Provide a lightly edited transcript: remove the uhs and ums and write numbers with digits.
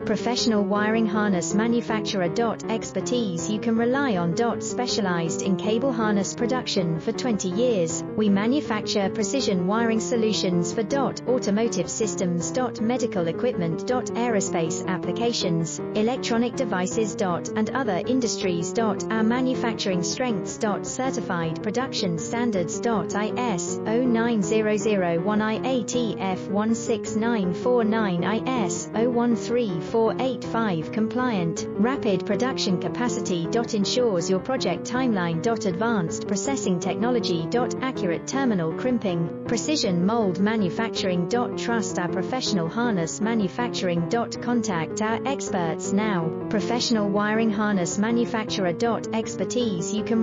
Professional wiring harness manufacturer. Expertise you can rely on. Specialized in cable harness production for 20 years. We manufacture precision wiring solutions for automotive systems. Medical equipment. Aerospace applications, electronic devices. And other industries. Our manufacturing strengths. Certified production standards. ISO 9001 IATF 16949 IS 013485 compliant. Rapid production capacity. Ensures your project timeline. Advanced processing technology. Accurate terminal crimping. Precision mold manufacturing. Trust our professional harness manufacturing. Contact our experts now. Professional wiring harness manufacturer. Expertise you can